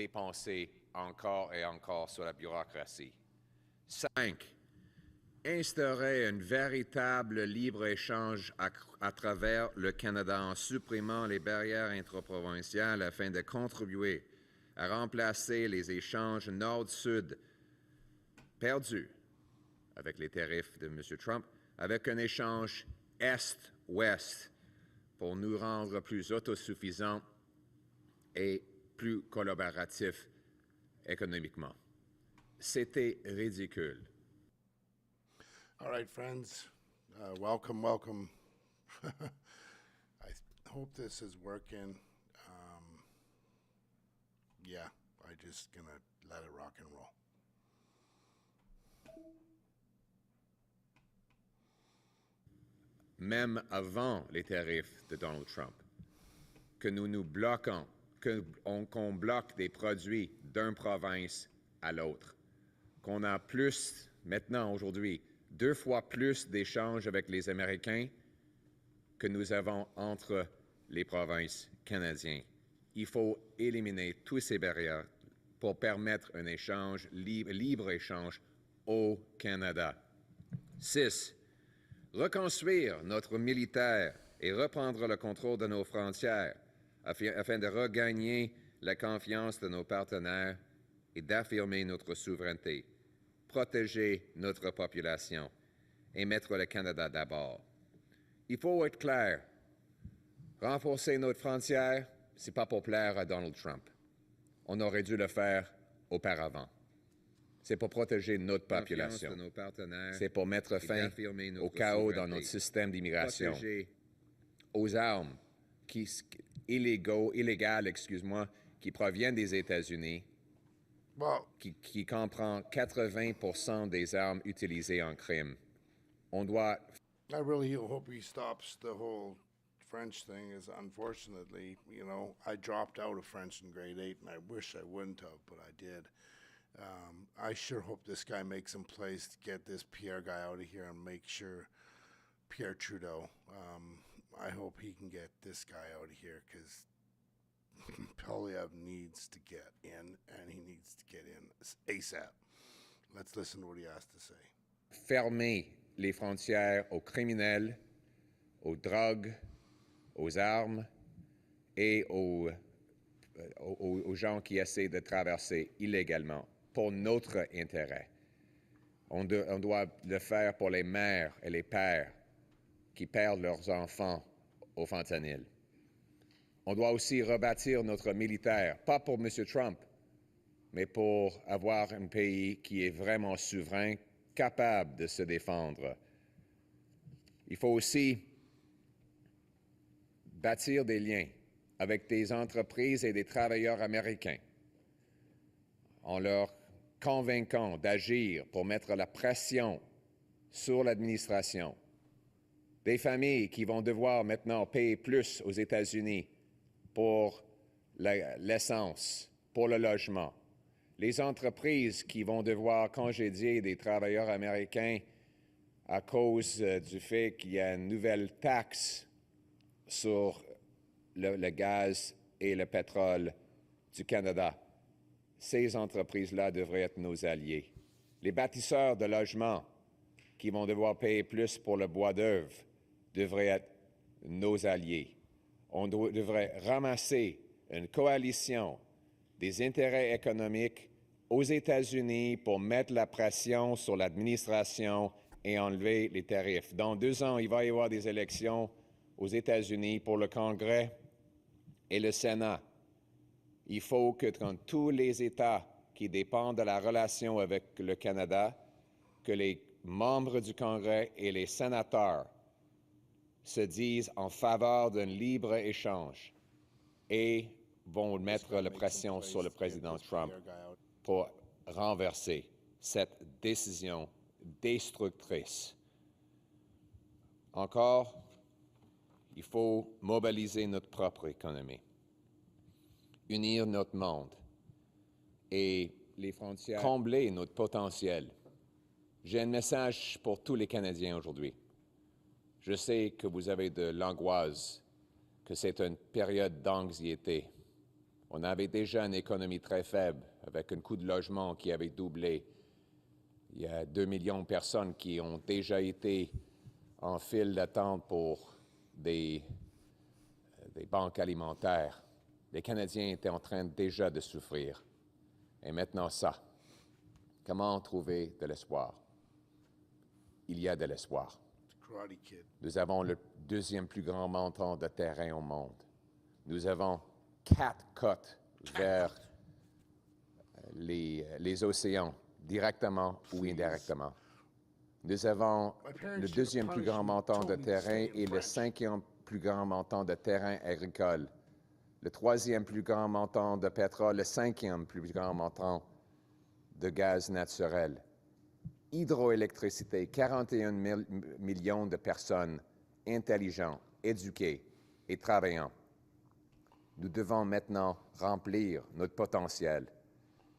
dépenser encore et encore sur la bureaucratie. 5. Instaurer un véritable libre-échange à travers le Canada en supprimant les barrières intraprovinciales afin de contribuer à remplacer les échanges nord-sud perdus avec les tarifs de M. Trump avec un échange est-ouest pour nous rendre plus autosuffisants et plus collaboratifs économiquement. C'était ridicule. All right, friends, welcome, welcome. I hope this is working. Yeah, I'm just gonna let it rock and roll. Même avant les tarifs de Donald Trump, que nous nous bloquons, qu'on bloque des produits d'une province à l'autre, qu'on a plus, maintenant, aujourd'hui, 2 fois plus d'échanges avec les Américains que nous avons entre les provinces canadiennes. Il faut éliminer toutes ces barrières pour permettre un échange, libre-échange au Canada. 6. Reconstruire notre militaire et reprendre le contrôle de nos frontières afin de regagner la confiance de nos partenaires et d'affirmer notre souveraineté, protéger notre population et mettre le Canada d'abord. Il faut être clair. Renforcer notre frontière, ce n'est pas pour plaire à Donald Trump. On aurait dû le faire auparavant. C'est pour protéger notre population. C'est pour mettre fin au chaos dans notre système d'immigration, aux armes illégales, qui proviennent des États-Unis, qui comprend 80% des armes utilisées en crime. On doit... I really hope he stops the whole French thing, is unfortunately, you know, I dropped out of French in grade 8, and I wish I wouldn't have, but I did. I sure hope this guy makes some plays to get this Pierre guy out of here and make sure Pierre Trudeau, I hope he can get this guy out of here, because Pollieve needs to get in, and he needs to get in ASAP. Let's listen to what he has to say. Fermer les frontières aux criminels, aux drogues, aux armes et aux gens qui essaient de traverser illégalement pour notre intérêt. On doit le faire pour les mères et les pères qui perdent leurs enfants au fentanyl. On doit aussi rebâtir notre militaire, pas pour M. Trump, mais pour avoir un pays qui est vraiment souverain, capable de se défendre. Il faut aussi bâtir des liens avec des entreprises et des travailleurs américains en leur convainquant d'agir pour mettre la pression sur l'administration. Des familles qui vont devoir maintenant payer plus aux États-Unis pour l'essence, pour le logement. Les entreprises qui vont devoir congédier des travailleurs américains à cause du fait qu'il y a une nouvelle taxe sur le gaz et le pétrole du Canada. Ces entreprises-là devraient être nos alliés. Les bâtisseurs de logements qui vont devoir payer plus pour le bois d'œuvre devraient être nos alliés. On devrait ramasser une coalition des intérêts économiques aux États-Unis pour mettre la pression sur l'administration et enlever les tarifs. Dans 2 ans, il va y avoir des élections aux États-Unis pour le Congrès et le Sénat. Il faut que dans tous les États qui dépendent de la relation avec le Canada, que les membres du Congrès et les sénateurs se disent en faveur d'un libre-échange et vont mettre la pression sur le président Trump pour renverser cette décision destructrice. Encore, il faut mobiliser notre propre économie, unir notre monde et les frontières, combler notre potentiel. J'ai un message pour tous les Canadiens aujourd'hui. Je sais que vous avez de l'angoisse, que c'est une période d'anxiété. On avait déjà une économie très faible, avec un coût de logement qui avait doublé. Il y a 2 millions de personnes qui ont déjà été en file d'attente pour des banques alimentaires. Les Canadiens étaient en train déjà de souffrir. Et maintenant ça. Comment trouver de l'espoir? Il y a de l'espoir. Karate Kid. Nous avons le deuxième plus grand montant de terrain au monde. Nous avons 4 côtes vers les océans, directement ou indirectement. Nous avons le deuxième plus grand montant de terrain et le 5e plus grand montant de terrain agricole. Le 3e plus grand montant de pétrole, le 5e plus grand montant de gaz naturel. Hydroélectricité, 41 millions de personnes intelligentes, éduquées et travaillantes. Nous devons maintenant remplir notre potentiel.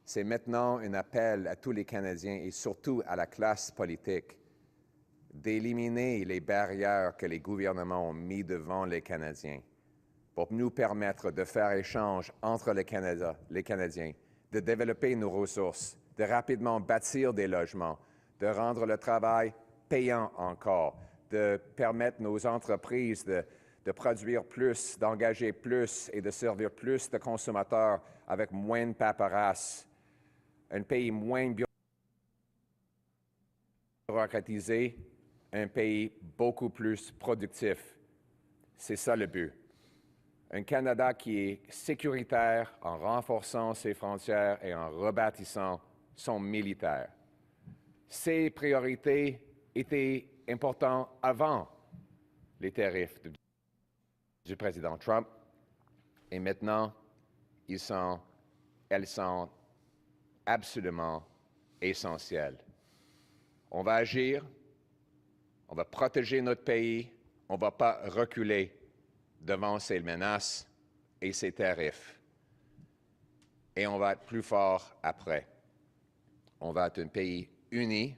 C'est maintenant un appel à tous les Canadiens et surtout à la classe politique d'éliminer les barrières que les gouvernements ont mises devant les Canadiens pour nous permettre de faire échange entre le Canada, les Canadiens, de développer nos ressources, de rapidement bâtir des logements, de rendre le travail payant encore, de permettre nos entreprises de produire plus, d'engager plus et de servir plus de consommateurs avec moins de paperasse, un pays moins bureaucratisé, un pays beaucoup plus productif. C'est ça le but. Un Canada qui est sécuritaire en renforçant ses frontières et en rebâtissant son militaire. Ces priorités étaient importantes avant les tarifs du président Trump et maintenant, elles sont absolument essentielles. On va agir, on va protéger notre pays, on ne va pas reculer devant ces menaces et ces tarifs. Et on va être plus fort après. On va être un pays uni,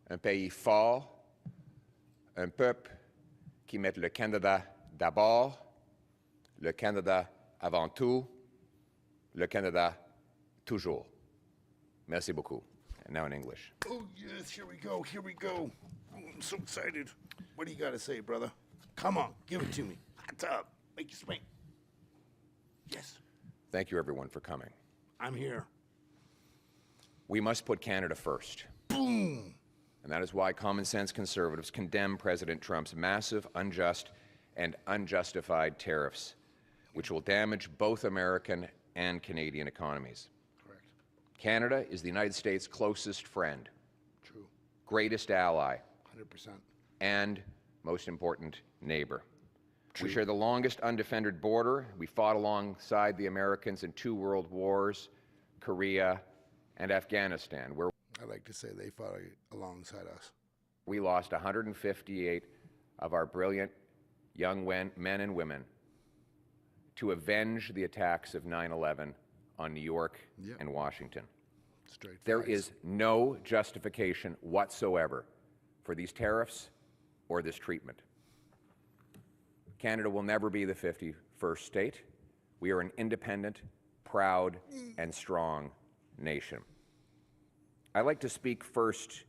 un pays fort, un peuple qui met le Canada d'abord, le Canada avant tout, le Canada toujours. Merci beaucoup. And now in English. Oh, yes, here we go, here we go. Oh, I'm so excited. What do you got to say, brother? Come on, give it to me. Hot tub, make you swing. Yes. Thank you, everyone, for coming. I'm here. We must put Canada first. Boom! And that is why common sense conservatives condemn President Trump's massive, unjust, and unjustified tariffs, which will damage both American and Canadian economies. Correct. Canada is the United States' closest friend, True. greatest ally, 100%. and most important neighbor. True. We share the longest undefended border. We fought alongside the Americans in 2 world wars, Korea and Afghanistan, where I like to say they fought alongside us. we lost 158 of our brilliant young men and women to avenge the attacks of 9/11 on New York and Washington. Straight There facts. is no justification whatsoever for these tariffs or this treatment. Canada will never be the 51st state. We are an independent, proud, and strong nation. I'd like to speak first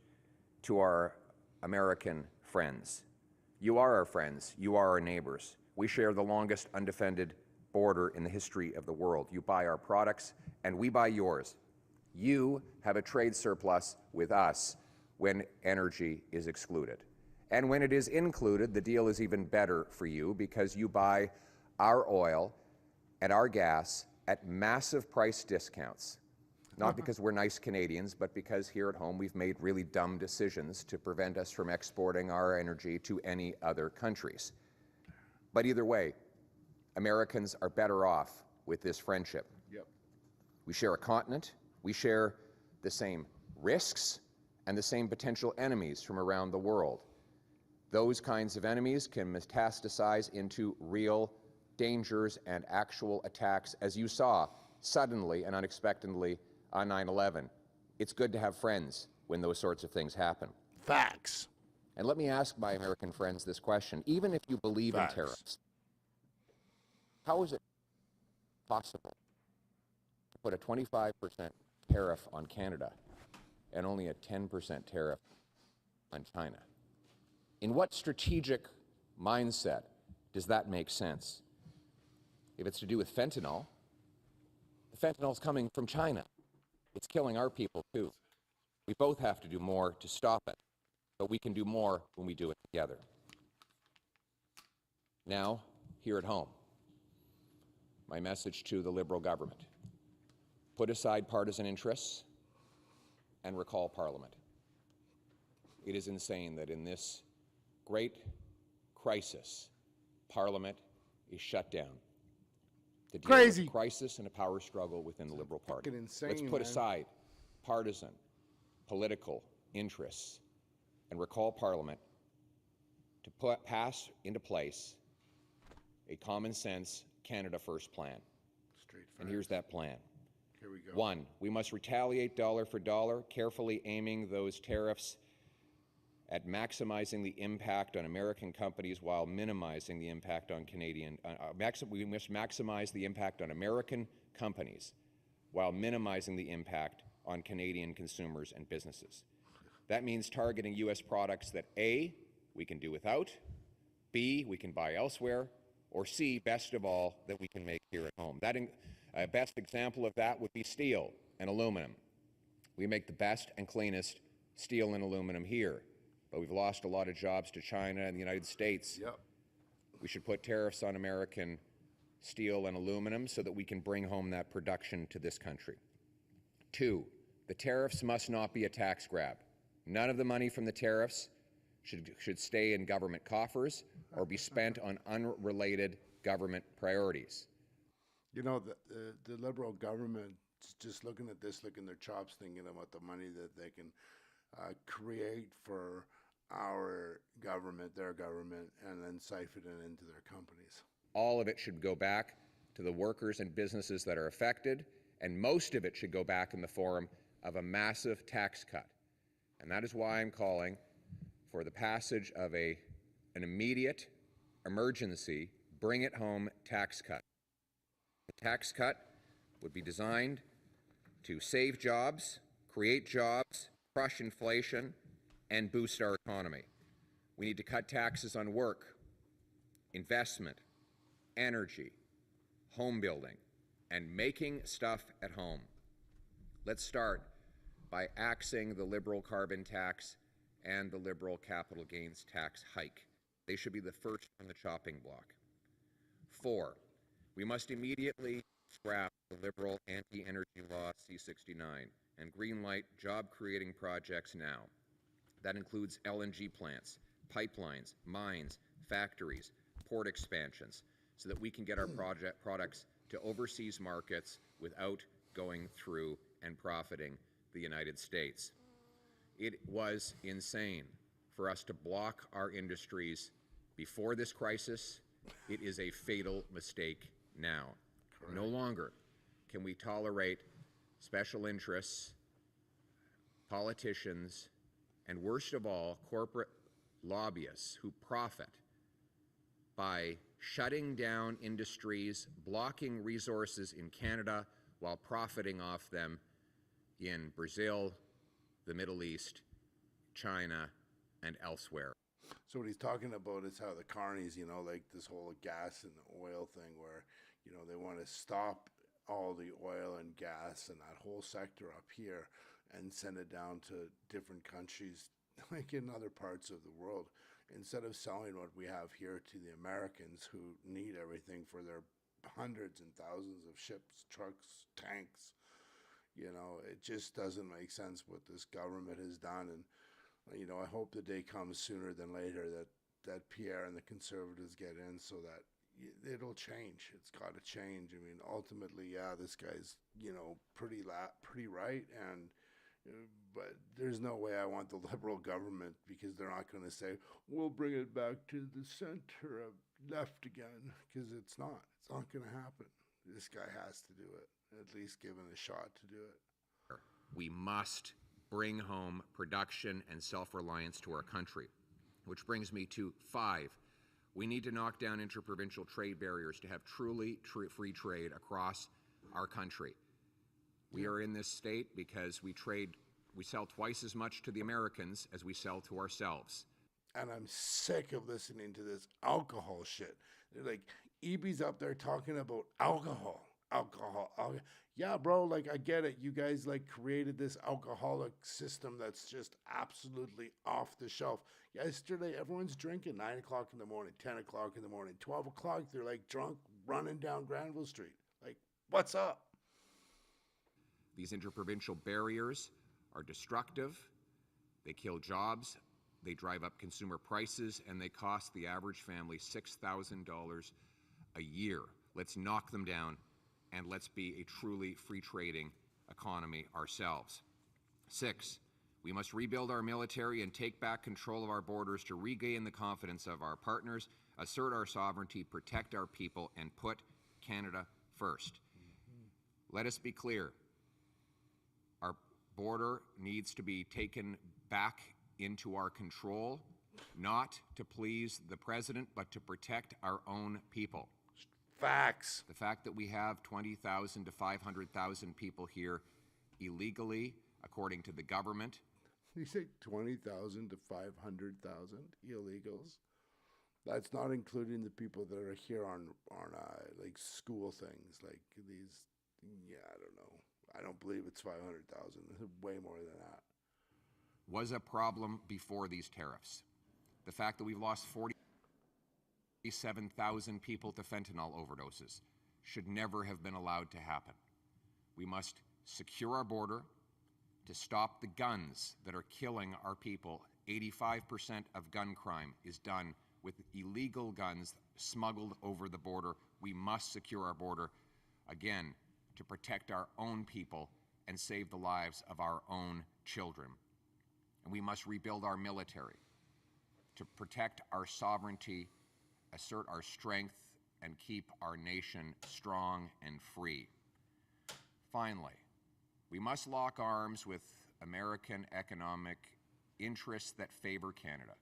to our American friends. You are our friends. You are our neighbors. We share the longest undefended border in the history of the world. You buy our products, and we buy yours. You have a trade surplus with us when energy is excluded. And when it is included, the deal is even better for you because you buy our oil and our gas at massive price discounts. Not because we're nice Canadians, but because here at home we've made really dumb decisions to prevent us from exporting our energy to any other countries. But either way, Americans are better off with this friendship. Yep. We share a continent, we share the same risks and the same potential enemies from around the world. Those kinds of enemies can metastasize into real dangers and actual attacks, as you saw suddenly and unexpectedly on 9/11. It's good to have friends when those sorts of things happen. Facts. And let me ask my American friends this question. Even if you believe Facts. in tariffs, how is it possible put a 25% tariff on Canada and only a 10% tariff on China. In what strategic mindset does that make sense? If it's to do with fentanyl, the fentanyl's coming from China. It's killing our people too. We both have to do more to stop it, but we can do more when we do it together. Now, here at home, my message to the Liberal government: put aside partisan interests and recall Parliament. It is insane that in this great crisis, Parliament is shut down to deal with a crisis and a power struggle within the Liberal Party. Let's put aside partisan, political interests and recall Parliament to pass into place a common sense Canada First plan. And here's that plan. Here we go. 1, we must retaliate dollar for dollar, carefully aiming those tariffs at maximizing the impact on American companies while minimizing the impact on Canadian. We must maximize the impact on American companies while minimizing the impact on Canadian consumers and businesses. That means targeting U.S. products that A, we can do without, B, we can buy elsewhere, or C, best of all, that we can make here at home. A best example of that would be steel and aluminum. We make the best and cleanest steel and aluminum here, but we've lost a lot of jobs to China and the United States. Yep. We should put tariffs on American steel and aluminum so that we can bring home that production to this country. 2, the tariffs must not be a tax grab. None of the money from the tariffs should stay in government coffers or be spent on unrelated government priorities. You know, the Liberal government is just looking at this, licking their chops, thinking about the money that they can create for our government, their government, and then siphon it into their companies. All of it should go back to the workers and businesses that are affected, and most of it should go back in the form of a massive tax cut. And that is why I'm calling for the passage of an immediate emergency bring-it-home tax cut. The tax cut would be designed to save jobs, create jobs, crush inflation, and boost our economy. We need to cut taxes on work, investment, energy, home building, and making stuff at home. Let's start by axing the Liberal carbon tax and the Liberal capital gains tax hike. They should be the first on the chopping block. 4, we must immediately scrap the Liberal anti-energy law C-69 and greenlight job-creating projects now. That includes LNG plants, pipelines, mines, factories, port expansions, so that we can get our products to overseas markets without going through and profiting the United States. It was insane for us to block our industries before this crisis. It is a fatal mistake now. Correct. No longer can we tolerate special interests, politicians, and worst of all, corporate lobbyists who profit by shutting down industries, blocking resources in Canada while profiting off them in Brazil, the Middle East, China, and elsewhere. So what he's talking about is how the carnies, you know, like this whole gas and oil thing where, you know, they want to stop all the oil and gas and that whole sector up here and send it down to different countries, like in other parts of the world, instead of selling what we have here to the Americans who need everything for their hundreds and thousands of ships, trucks, tanks. You know, it just doesn't make sense what this government has done. And, you know, I hope the day comes sooner than later that Pierre and the Conservatives get in so that it'll change. It's got to change. I mean, ultimately, yeah, this guy's, you know, pretty right. And but there's no way I want the Liberal government, because they're not going to say, we'll bring it back to the center of left again, because it's not. It's not going to happen. This guy has to do it, at least given a shot to do it. We must bring home production and self-reliance to our country, which brings me to 5. We need to knock down interprovincial trade barriers to have truly free trade across our country. We are in this state because we sell twice as much to the Americans as we sell to ourselves. And I'm sick of listening to this alcohol shit. They're like, EB's up there talking about alcohol. Yeah, bro, like, I get it. You guys, like, created this alcoholic system that's just absolutely off the shelf. Yesterday, everyone's drinking 9 o'clock in the morning, 10 o'clock in the morning, 12 o'clock, they're, like, drunk, running down Granville Street. Like, what's up? These interprovincial barriers are destructive. They kill jobs. They drive up consumer prices, and they cost the average family $6,000 a year. Let's knock them down, and let's be a truly free trading economy ourselves. 6, we must rebuild our military and take back control of our borders to regain the confidence of our partners, assert our sovereignty, protect our people, and put Canada first. Let us be clear. Our border needs to be taken back into our control, not to please the president, but to protect our own people. Facts. The fact that we have 20,000 to 500,000 people here illegally, according to the government. You say 20,000 to 500,000 illegals? That's not including the people that are here on like school things, like these. Yeah, I don't know. I don't believe it's 500,000. Way more than that. Was a problem before these tariffs. The fact that we've lost 47,000 people to fentanyl overdoses should never have been allowed to happen. We must secure our border to stop the guns that are killing our people. 85% of gun crime is done with illegal guns smuggled over the border. We must secure our border, again, to protect our own people and save the lives of our own children. And we must rebuild our military to protect our sovereignty, assert our strength, and keep our nation strong and free. Finally, we must lock arms with American economic interests that favor Canada,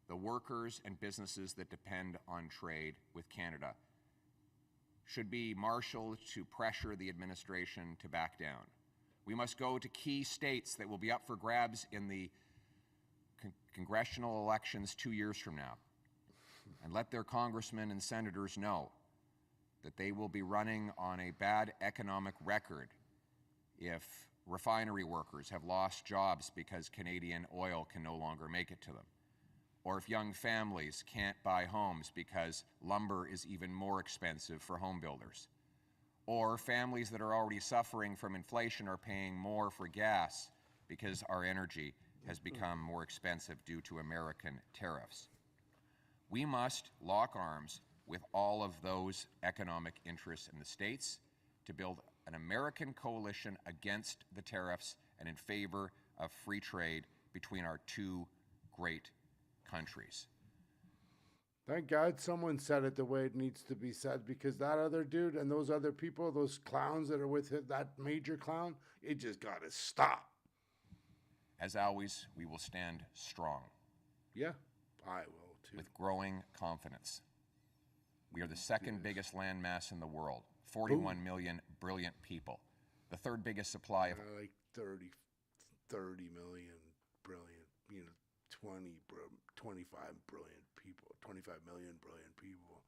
the workers and businesses that depend on trade with Canada should be marshaled to pressure the administration to back down. We must go to key states that will be up for grabs in the congressional elections 2 years from now and let their congressmen and senators know that they will be running on a bad economic record if refinery workers have lost jobs because Canadian oil can no longer make it to them, or if young families can't buy homes because lumber is even more expensive for home builders, or families that are already suffering from inflation are paying more for gas because our energy has become more expensive due to American tariffs. We must lock arms with all of those economic interests in the states to build an American coalition against the tariffs and in favor of free trade between our two great countries. Thank God someone said it the way it needs to be said, because that other dude and those other people, those clowns that are with him, that major clown, it just got to stop. As always, we will stand strong. Yeah, I will too. With growing confidence. We are the second biggest landmass in the world, 41 million brilliant people. The third biggest supply of... like 30 million brilliant, 25 brilliant people, 25 million brilliant people,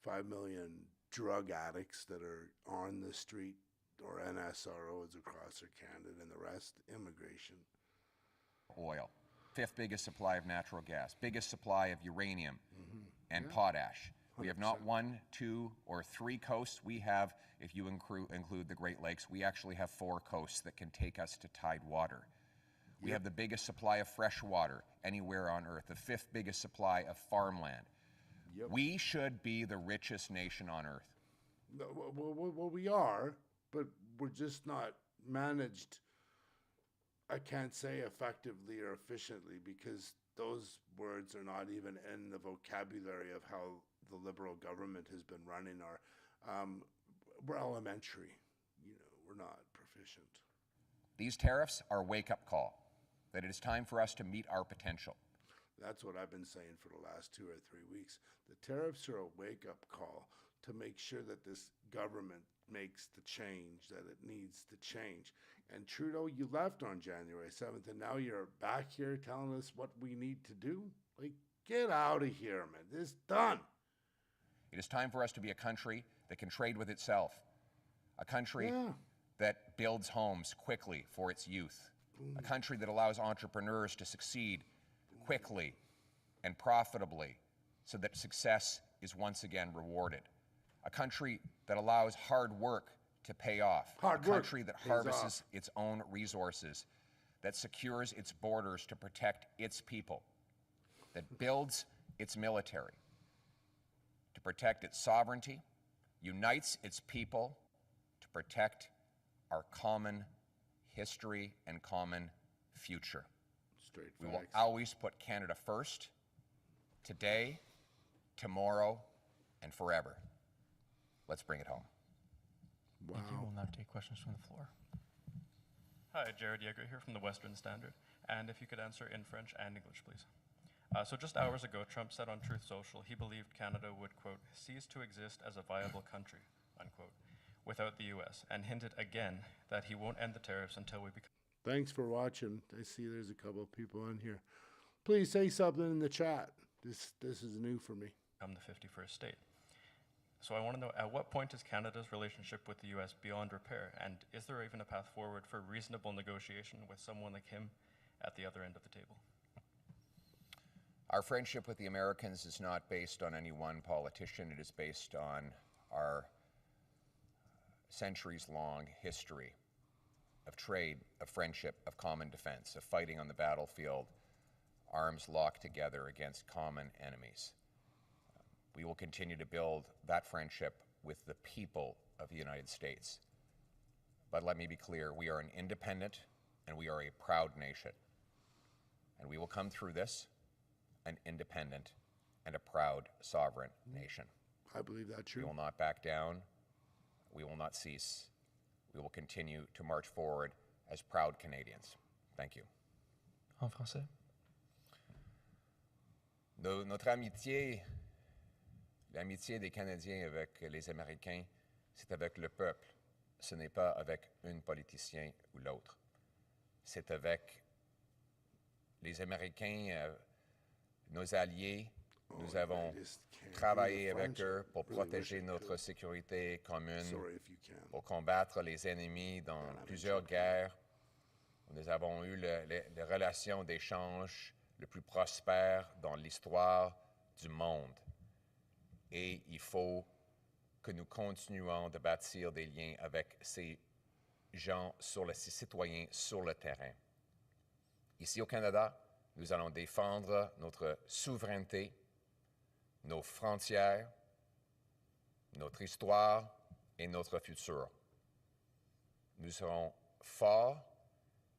5 million drug addicts that are on the street or NSROs across Canada, and the rest immigration. Oil. Fifth biggest supply of natural gas, biggest supply of uranium and potash. 100%. We have not 1, 2, or 3 coasts. We have, if you include the Great Lakes, we actually have 4 coasts that can take us to tide water. We have the biggest supply of fresh water anywhere on Earth, the 5th biggest supply of farmland. We should be the richest nation on Earth. Well, we are, but we're just not managed, I can't say effectively or efficiently, because those words are not even in the vocabulary of how the Liberal government has been running we're elementary, we're not proficient. These tariffs are a wake-up call, that it is time for us to meet our potential. That's what I've been saying for the last 2 or 3 weeks. The tariffs are a wake-up call to make sure that this government makes the change that it needs to change. And Trudeau, you left on January 7th, and now you're back here telling us what we need to do? Like, get out of here, man. This is done. It is time for us to be a country that can trade with itself, a country that builds homes quickly for its youth, a country that allows entrepreneurs to succeed quickly and profitably so that success is once again rewarded, a country that allows hard work to pay off, a country that harvests its own resources, that secures its borders to protect its people, that builds its military to protect its sovereignty, unites its people to protect our common history and common future. We will always put Canada first, today, tomorrow, and forever. Let's bring it home. Wow. Thank you. We'll now take questions from the floor. Hi, Jared Yeager here from the Western Standard. And if you could answer in French and English, please. So just hours ago, Trump said on Truth Social he believed Canada would, quote, cease to exist as a viable country, unquote, without the U.S., and hinted again that he won't end the tariffs until we become... Thanks for watching. I see there's a couple of people on here. Please say something in the chat. This is new for me. ...become the 51st state. So I want to know, at what point is Canada's relationship with the U.S. beyond repair? And is there even a path forward for reasonable negotiation with someone like him at the other end of the table? Our friendship with the Americans is not based on any one politician. It is based on our centuries-long history of trade, of friendship, of common defense, of fighting on the battlefield, arms locked together against common enemies. We will continue to build that friendship with the people of the United States. But let me be clear, we are an independent and we are a proud nation. And we will come through this an independent and a proud sovereign nation. I believe that's true. We will not back down. We will not cease. We will continue to march forward as proud Canadians. Thank you. En français. Notre amitié, l'amitié des Canadiens avec les Américains, c'est avec le peuple. Ce n'est pas avec un politicien ou l'autre. C'est avec les Américains, nos alliés. Nous avons travaillé avec eux pour protéger notre sécurité commune, pour combattre les ennemis dans plusieurs guerres. Nous avons eu les relations d'échange les plus prospères dans l'histoire du monde. Et il faut que nous continuions de bâtir des liens avec ces gens, ces citoyens sur le terrain. Ici au Canada, nous allons défendre notre souveraineté, nos frontières, notre histoire et notre futur. Nous serons forts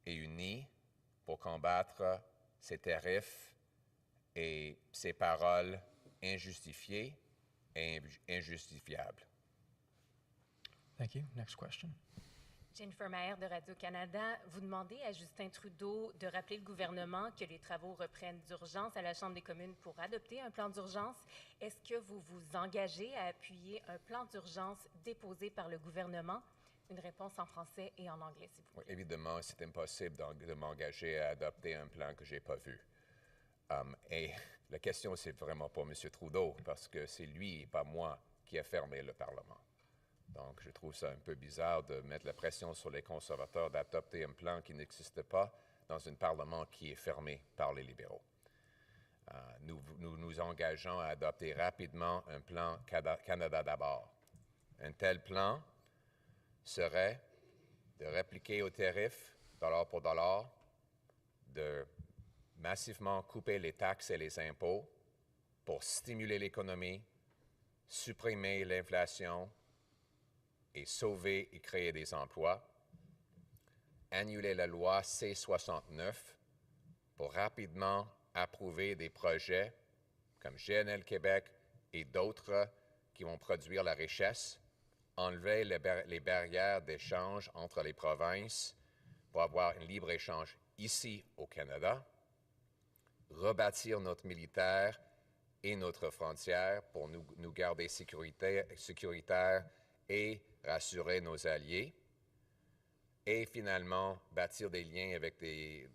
et unis pour combattre ces tarifs et ces paroles injustifiées et injustifiables. Thank you. Next question. Jennifer Maher de Radio-Canada, vous demandez à Justin Trudeau de rappeler le gouvernement que les travaux reprennent d'urgence à la Chambre des communes pour adopter un plan d'urgence. Est-ce que vous vous engagez à appuyer un plan d'urgence déposé par le gouvernement? Une réponse en français et en anglais, s'il vous plaît. Oui, évidemment, c'est impossible de m'engager à adopter un plan que je n'ai pas vu. Et la question, c'est vraiment pour M. Trudeau, parce que c'est lui et pas moi qui a fermé le Parlement. Donc, je trouve ça un peu bizarre de mettre la pression sur les conservateurs d'adopter un plan qui n'existe pas dans un Parlement qui est fermé par les libéraux. Nous nous engageons à adopter rapidement un plan Canada d'abord. Un tel plan serait de répliquer aux tarifs, dollar pour dollar, de massivement couper les taxes et les impôts pour stimuler l'économie, supprimer l'inflation, et sauver et créer des emplois, annuler la loi C-69 pour rapidement approuver des projets comme GNL Québec et d'autres qui vont produire la richesse, enlever les barrières d'échange entre les provinces pour avoir un libre-échange ici au Canada, rebâtir notre militaire et notre frontière pour nous garder sécuritaires et rassurer nos alliés et finalement bâtir des liens avec des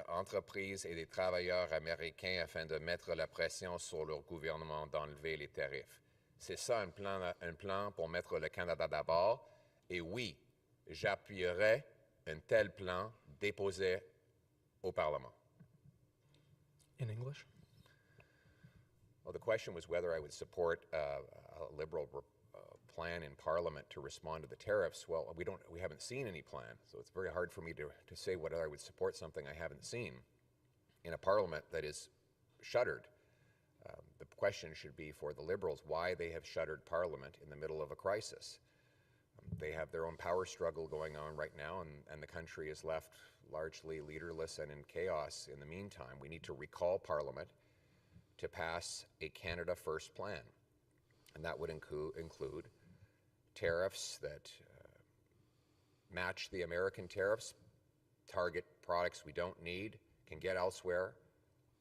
entreprises et des travailleurs américains afin de mettre la pression sur leur gouvernement d'enlever les tarifs. C'est ça un plan pour mettre le Canada d'abord. Et oui, j'appuierai un tel plan déposé au Parlement. In English? Well, the question was whether I would support a Liberal plan in Parliament to respond to the tariffs. Well, we haven't seen any plan, so it's very hard for me to say whether I would support something I haven't seen in a Parliament that is shuttered. The question should be for the Liberals why they have shuttered Parliament in the middle of a crisis. They have their own power struggle going on right now, and the country is left largely leaderless and in chaos in the meantime. We need to recall Parliament to pass a Canada First plan, and that would include tariffs that match the American tariffs, target products we don't need, can get elsewhere,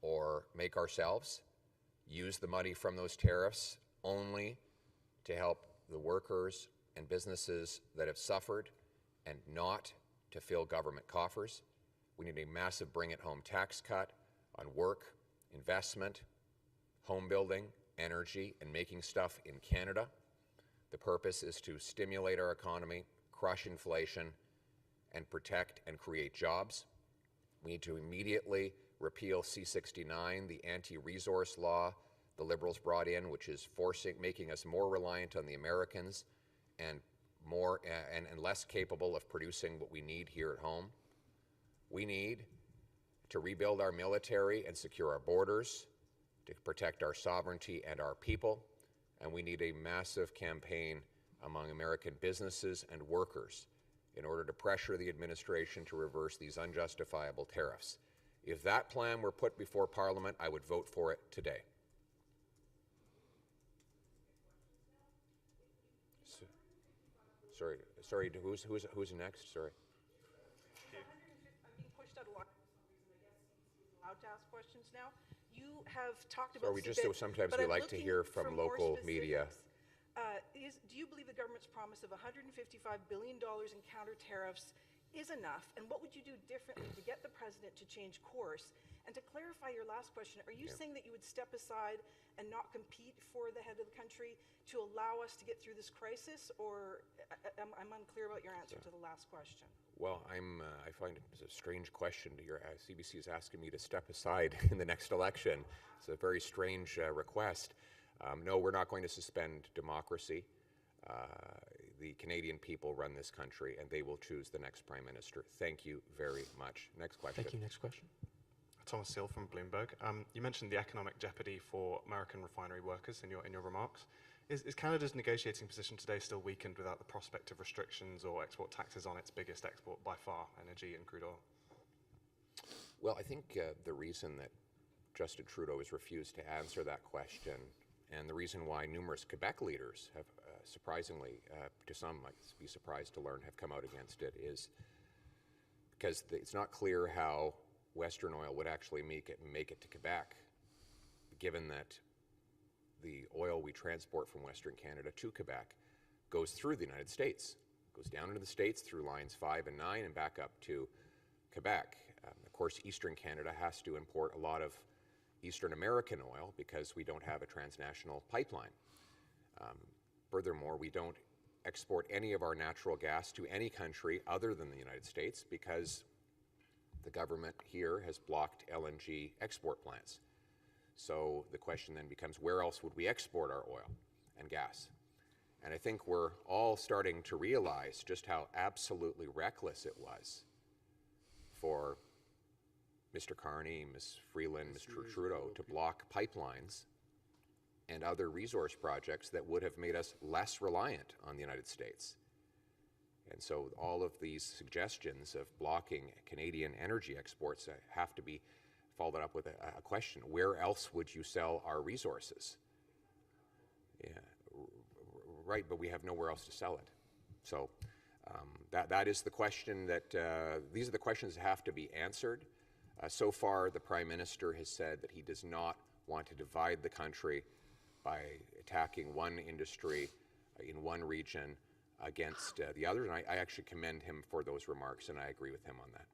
or make ourselves, use the money from those tariffs only to help the workers and businesses that have suffered and not to fill government coffers. We need a massive bring-it-home tax cut on work, investment, home building, energy, and making stuff in Canada. The purpose is to stimulate our economy, crush inflation, and protect and create jobs. We need to immediately repeal C-69, the anti-resource law the Liberals brought in, which is making us more reliant on the Americans and less capable of producing what we need here at home. We need to rebuild our military and secure our borders, to protect our sovereignty and our people, and we need a massive campaign among American businesses and workers in order to pressure the administration to reverse these unjustifiable tariffs. If that plan were put before Parliament, I would vote for it today. Sorry, who's next? Sorry. I'm being pushed out of line for some reason. I guess he's allowed to ask questions now. You have talked about sometimes we like to hear from local media. Do you believe the government's promise of $155 billion in counter tariffs is enough? And what would you do differently to get the president to change course? And to clarify your last question, are you saying that you would step aside and not compete for the head of the country to allow us to get through this crisis? Or I'm unclear about your answer to the last question. Well, I find it a strange question. CBC is asking me to step aside in the next election. It's a very strange request. No, we're not going to suspend democracy. The Canadian people run this country, and they will choose the next Prime Minister. Thank you very much. Next question. Thank you. Next question. Thomas Seal from Bloomberg. You mentioned the economic jeopardy for American refinery workers in your remarks. Is Canada's negotiating position today still weakened without the prospect of restrictions or export taxes on its biggest export by far, energy and crude oil? Well, I think the reason that Justin Trudeau has refused to answer that question, and the reason why numerous Quebec leaders have surprisingly, to some might be surprised to learn, have come out against it, is because it's not clear how Western oil would actually make it to Quebec, given that the oil we transport from Western Canada to Quebec goes through the United States, goes down into the States through lines 5 and 9 and back up to Quebec. Of course, Eastern Canada has to import a lot of Eastern American oil because we don't have a transnational pipeline. Furthermore, we don't export any of our natural gas to any country other than the United States because the government here has blocked LNG export plants. So the question then becomes, where else would we export our oil and gas? And I think we're all starting to realize just how absolutely reckless it was for Mr. Carney, Ms. Freeland, Mr. Trudeau to block pipelines and other resource projects that would have made us less reliant on the United States. And so all of these suggestions of blocking Canadian energy exports have to be followed up with a question: where else would you sell our resources? Yeah, right, but we have nowhere else to sell it. So that is the question that, these are the questions that have to be answered. So far, the Prime Minister has said that he does not want to divide the country by attacking one industry in one region against the others, and I actually commend him for those remarks, and I agree with him on that.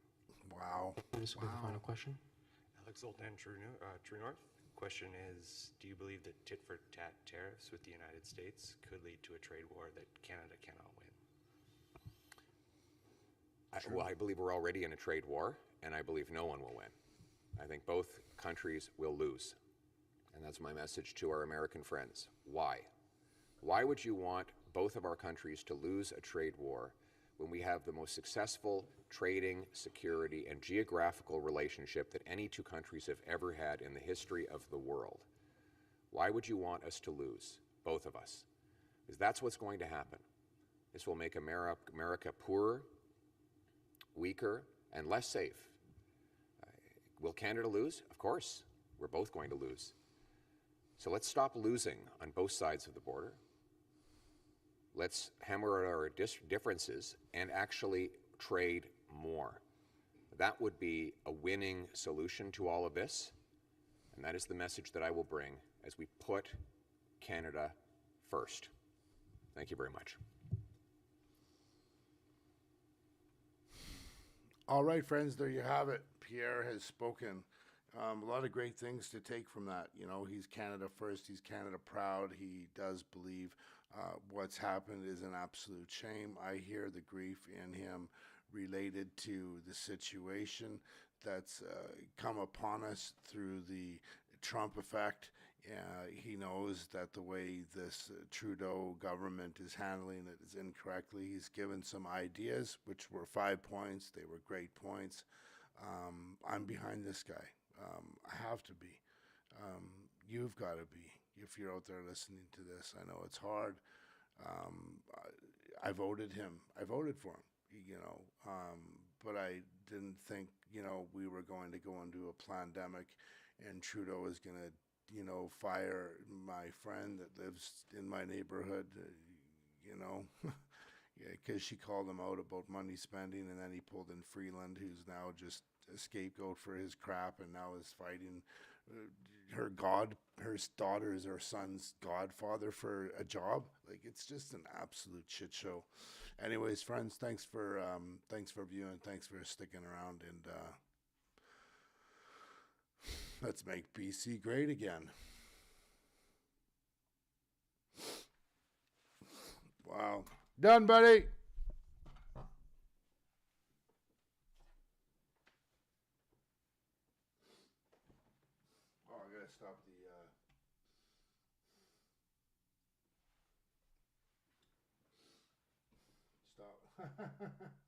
Wow. This will be the final question. Alex Zoltan, True North. Question is, do you believe that tit-for-tat tariffs with the United States could lead to a trade war that Canada cannot win? Well, I believe we're already in a trade war, and I believe no one will win. I think both countries will lose. And that's my message to our American friends. Why? Why would you want both of our countries to lose a trade war when we have the most successful trading, security, and geographical relationship that any two countries have ever had in the history of the world? Why would you want us to lose, both of us? Because that's what's going to happen. This will make America poorer, weaker, and less safe. Will Canada lose? Of course. We're both going to lose. So let's stop losing on both sides of the border. Let's hammer out our differences and actually trade more. That would be a winning solution to all of this, and that is the message that I will bring as we put Canada first. Thank you very much. All right, friends, there you have it. Pierre has spoken. A lot of great things to take from that. You know, he's Canada first. He's Canada proud. He does believe what's happened is an absolute shame. I hear the grief in him related to the situation that's come upon us through the Trump effect. He knows that the way this Trudeau government is handling it is incorrectly. He's given some ideas, which were 5 points. They were great points. I'm behind this guy. I have to be. You've got to be. If you're out there listening to this, I know it's hard. I voted him. I voted for him, you know, but I didn't think, you know, we were going to go into a pandemic and Trudeau is going to, you know, fire my friend that lives in my neighborhood, you know, because she called him out about money spending, and then he pulled in Freeland, who's now just a scapegoat for his crap, and now is fighting her daughter's or son's godfather for a job. Like, it's just an absolute shit show. Anyways, friends, thanks for viewing, thanks for sticking around, and let's make BC great again. Wow. Done, buddy. Oh, I gotta stop the stop.